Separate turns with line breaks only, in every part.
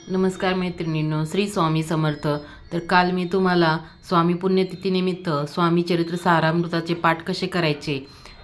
नमस्कार मैत्रिणींनो, श्री स्वामी समर्थ. तर काल मी तुम्हाला स्वामी पुण्यतिथीनिमित्त स्वामी चरित्र सारामृताचे पाठ कसे करायचे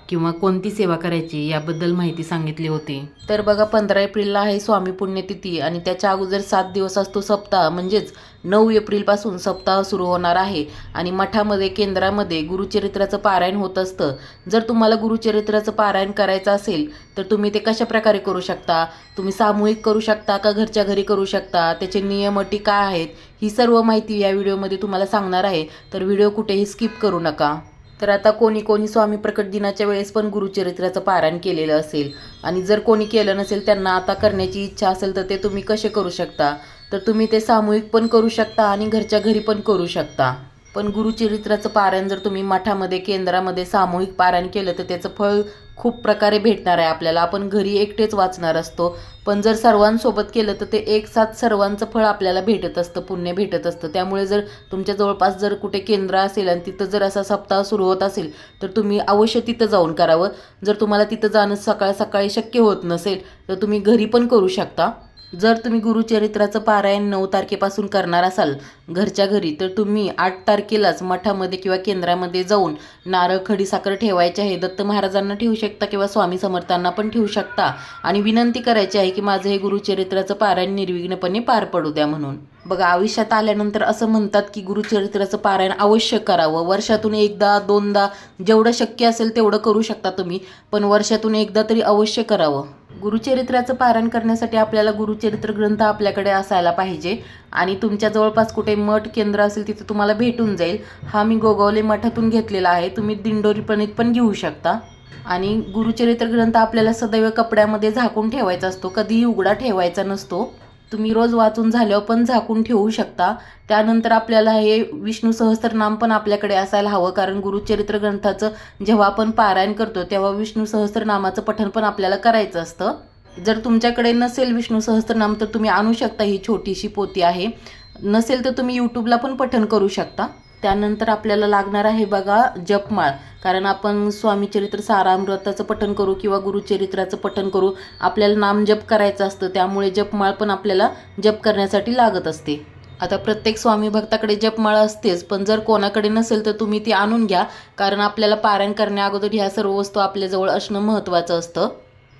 किंवा कोणती सेवा करायची याबद्दल माहिती सांगितली होती. तर बघा, 15 एप्रिलला आहे स्वामी पुण्यतिथी आणि त्याच्या अगोदर 7 दिवस असतो सप्ताह. म्हणजेच 9 एप्रिलपासून सप्ताह सुरू होणार आहे आणि मठामध्ये केंद्रामध्ये गुरुचरित्राचं पारायण होत असतं. जर तुम्हाला गुरुचरित्राचं पारायण करायचं असेल तर तुम्ही ते कशा प्रकारे करू शकता, तुम्ही सामूहिक करू शकता का घरच्या घरी करू शकता, त्याचे नियम अटी काय आहेत, ही सर्व माहिती या व्हिडिओमध्ये तुम्हाला सांगणार आहे. तर व्हिडिओ कुठेही स्किप करू नका. तर आता कोणी कोणी स्वामी प्रकट दिनाच्या वेळेस पण गुरुचरित्राचं पारायण केलेलं असेल आणि जर कोणी केलं नसेल, त्यांना आता करण्याची इच्छा असेल तर ते तुम्ही कसे करू शकता. तर तुम्ही ते सामूहिक पण करू शकता आणि घरच्या घरी पण करू शकता. पण गुरुचरित्राचं पारायण जर तुम्ही मठामध्ये केंद्रामध्ये सामूहिक पारायण केलं तर त्याचं फळ खूप प्रकारे भेटणार आहे आपल्याला. आपण घरी एकटेच वाचणार असतो, पण जर सर्वांसोबत केलं तर ते एक साथ सर्वांचं फळ आपल्याला भेटत असतं, पुण्य भेटत असतं. त्यामुळे जर तुमच्या जवळपास जर कुठे केंद्र असेल आणि तिथं जर असा सप्ताह सुरू होत असेल तर तुम्ही अवश्य तिथं जाऊन करावं. जर तुम्हाला तिथं जाणं सकाळ सकाळी शक्य होत नसेल तर तुम्ही घरी पण करू शकता. जर तुम्ही गुरुचरित्राचं पारायण 9 तारखेपासून करणार असाल घरच्या घरी, तर तुम्ही 8 तारखेलाच मठामध्ये किंवा केंद्रामध्ये जाऊन नारळ खडीसाखर ठेवायचे आहे. दत्त महाराजांना ठेवू शकता किंवा स्वामी समर्थांना पण ठेवू शकता आणि विनंती करायची आहे की माझं हे गुरुचरित्राचं पारायण निर्विघ्नपणे पार पडू द्या म्हणून. बघा, आयुष्यात आल्यानंतर असं म्हणतात की गुरुचरित्राचं पारायण अवश्य करावं. वर्षातून एकदा दोनदा जेवढं शक्य असेल तेवढं करू शकता तुम्ही, पण वर्षातून एकदा तरी अवश्य करावं. गुरुचरित्राचं पारायण करण्यासाठी आपल्याला गुरुचरित्र ग्रंथ आपल्याकडे असायला पाहिजे आणि तुमच्या जवळपास कुठे मठ केंद्र असेल तिथे तुम्हाला भेटून जाईल. हा मी गोगावले मठातून घेतलेला आहे, तुम्ही दिंडोरीपणीत पण घेऊ शकता. आणि गुरुचरित्र ग्रंथ आपल्याला सदैव कपड्यामध्ये झाकून ठेवायचा असतो, कधीही उघडा ठेवायचा नसतो. तुम्ही रोज वाचून झाल्यावर पण झाकून ठेवू शकता. त्यानंतर आपल्याला हे विष्णू सहस्त्रनाम पण आपल्याकडे असायला हवं, कारण गुरुचरित्र ग्रंथाचं जेव्हा आपण पारायण करतो तेव्हा विष्णू सहस्त्रनामाचं पठण पण आपल्याला करायचं असतं. जर तुमच्याकडे नसेल विष्णू सहस्त्रनाम तर तुम्ही आणू शकता, ही छोटीशी पोथी आहे. नसेल तर तुम्ही यूट्यूबला पण पठण करू शकता. त्यानंतर आपल्याला लागणार आहे बघा जपमाळ, कारण आपण स्वामी चरित्र सारामृताचं पठण करू किंवा गुरुचरित्राचं पठण करू, आपल्याला नामजप करायचं असतं. त्यामुळे जपमाळ पण आपल्याला जप करण्यासाठी लागत असते. आता प्रत्येक स्वामी भक्ताकडे जपमाळ असतेच, पण जर कोणाकडे नसेल तर तुम्ही ती आणून घ्या, कारण आपल्याला पारायण करण्या अगोदर ह्या सर्व वस्तू आपल्याजवळ असणं महत्त्वाचं असतं.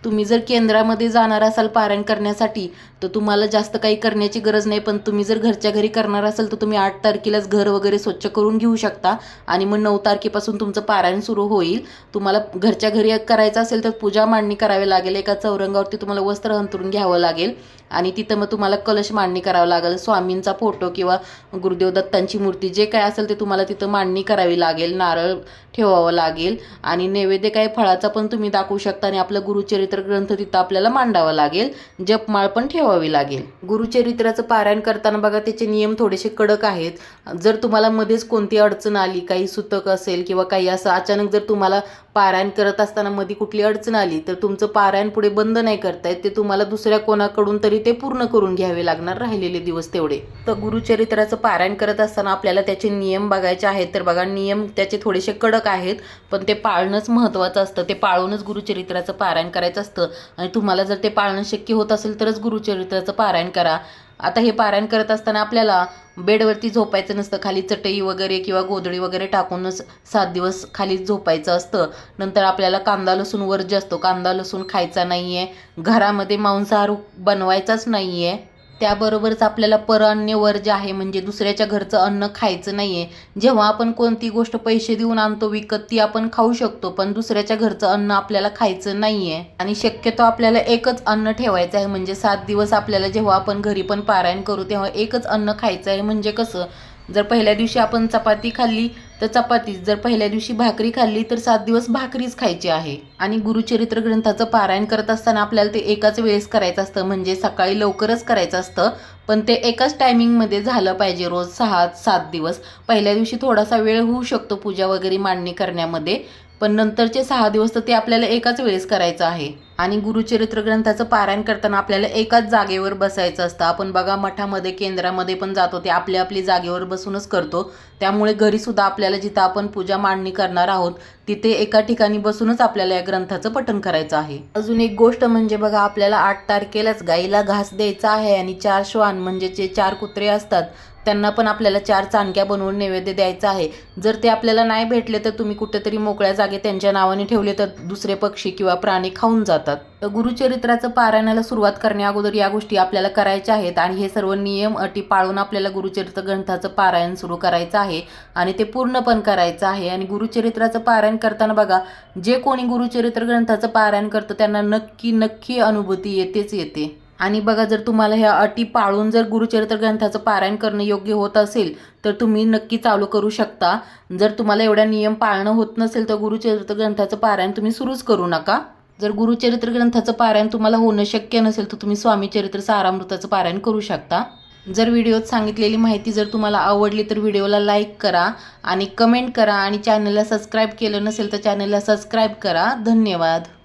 तुम्ही जर केंद्रामध्ये जाणार असाल पारायण करण्यासाठी तर तुम्हाला जास्त काही करण्याची गरज नाही, पण तुम्ही जर घरच्या घरी करणार असाल तर तुम्ही 8 तारखेलाच घर वगैरे स्वच्छ करून घेऊ शकता आणि मग 9 तारखेपासून तुमचं पारायण सुरू होईल. तुम्हाला घरच्या घरी करायचं असेल तर पूजा मांडणी करावी लागेल. एका चौरंगावरती तुम्हाला वस्त्र अंथरून घ्यावं लागेल आणि तिथं मग तुम्हाला कलश मांडणी करावं लागेल. स्वामींचा फोटो किंवा गुरुदेव दत्तांची मूर्ती जे काय असेल ते तुम्हाला तिथं मांडणी करावी लागेल. नारळ ठेवावं लागेल आणि नैवेद्य काय फळाचा पण तुम्ही दाखवू शकता आणि आपलं गुरुचरित्र ग्रंथ तिथं आपल्याला मांडावा लागेल. जपमाळ पण ठेवावी लागेल. गुरुचरित्राचं पारायण करताना बघा, त्याचे नियम थोडेसे कडक आहेत. जर तुम्हाला मध्येच कोणती अडचण आली, काही सुतक असेल किंवा काही असं अचानक जर तुम्हाला पारायण करत असताना मध्ये कुठली अडचण आली तर तुमचं पारायण पुढे बंद नाही करता येत. ते तुम्हाला दुसऱ्या कोणाकडून तरी ते पूर्ण करून घ्यावे लागणार राहिलेले दिवस तेवढे. तर गुरुचरित्राचं पारायण करत असताना आपल्याला त्याचे नियम बघायचे आहेत. तर बघा, नियम त्याचे थोडेसे कडक आहेत, पण ते पाळणंच महत्त्वाचं असतं. ते पाळूनच गुरुचरित्राचं पारायण करायचं असतं आणि तुम्हाला जर ते पाळणं शक्य होत असेल तरच गुरुचरित्राचं पारायण करा. आता हे पारायण करत असताना आपल्याला बेडवरती झोपायचं नसतं, खाली चटई वगैरे किंवा गोधडी वगैरे टाकूनच 7 दिवस खाली झोपायचं असतं. नंतर आपल्याला कांदा लसूण वर्ज्य असतो, कांदा लसूण खायचा नाही आहे. घरामध्ये मांसाहार बनवायचाच नाही आहे. त्याबरोबरच आपल्याला परअन्न वर्ज्य आहे, म्हणजे दुसऱ्याच्या घरचं अन्न खायचं नाही आहे. जेव्हा आपण कोणती गोष्ट पैसे देऊन आणतो विकत ती आपण खाऊ शकतो, पण दुसऱ्याच्या घरचं अन्न आपल्याला खायचं नाही आहे. आणि शक्यतो आपल्याला एकच अन्न ठेवायचं आहे, म्हणजे 7 दिवस आपल्याला जेव्हा आपण घरी पण पारायण करू तेव्हा एकच अन्न खायचं आहे. म्हणजे कसं, जर पहिल्या दिवशी आपण चपाती खाल्ली तर चपातीच, जर पहिल्या दिवशी भाकरी खाल्ली तर 7 दिवस भाकरीच खायची आहे. आणि गुरुचरित्र ग्रंथाचं पारायण करत असताना आपल्याला ते एकाच वेळेस करायचं असतं, म्हणजे सकाळी लवकरच करायचं असतं, पण ते एकाच टायमिंगमध्ये झालं पाहिजे. रोज 6-7 दिवस. पहिल्या दिवशी थोडासा वेळ होऊ शकतो पूजा वगैरे मांडणी करण्यामध्ये, पण नंतरचे 6 दिवस तर ते आपल्याला एकाच वेळेस करायचं आहे. आणि गुरुचरित्र ग्रंथाचं पारायण करताना आपल्याला एकाच जागेवर बसायचं असतं. आपण बघा मठामध्ये केंद्रामध्ये पण जातो ते आपली जागेवर बसूनच करतो. त्यामुळे घरीसुद्धा आपल्याला जिथं आपण पूजा मांडणी करणार आहोत तिथे एका ठिकाणी बसूनच आपल्याला या ग्रंथाचं पठण करायचं आहे. अजून एक गोष्ट म्हणजे बघा, आपल्याला 8 तारखेलाच गाईला घास द्यायचा आहे आणि 4 श्वान म्हणजे जे 4 कुत्रे असतात त्यांना पण आपल्याला 4 चाणक्या बनवून नैवेद्य द्यायचा आहे. जर ते आपल्याला नाही भेटले तर तुम्ही कुठेतरी मोकळ्या जागे त्यांच्या नावाने ठेवले तर दुसरे पक्षी किंवा प्राणी खाऊन जातात. तर गुरुचरित्राचं पारायणाला सुरुवात करण्या अगोदर या गोष्टी आपल्याला करायच्या आहेत आणि हे सर्व नियम अटी पाळून आपल्याला गुरुचरित्र ग्रंथाचं पारायण सुरू करायचं आहे आणि ते पूर्ण पण करायचं आहे. आणि गुरुचरित्राचं पारायण करताना बघा, जे कोणी गुरुचरित्र ग्रंथाचं पारायण करतं त्यांना नक्की अनुभूती येते. आणि बघा, जर तुम्हाला ह्या अटी पाळून जर गुरुचरित्र ग्रंथाचं पारायण करणं योग्य होत असेल तर तुम्ही नक्की चालू करू शकता. जर तुम्हाला एवढा नियम पाळणं होत नसेल तर गुरुचरित्र ग्रंथाचं पारायण तुम्ही सुरूच करू नका. जर गुरुचरित्र ग्रंथाचं पारायण तुम्हाला होणं शक्य नसेल तर तुम्ही स्वामी चरित्र सारामृताचं पारायण करू शकता. जर व्हिडिओत सांगितलेली माहिती जर तुम्हाला आवडली तर व्हिडिओला लाईक करा आणि कमेंट करा आणि चॅनलला सबस्क्राईब केलं नसेल तर चॅनलला सबस्क्राईब करा. धन्यवाद.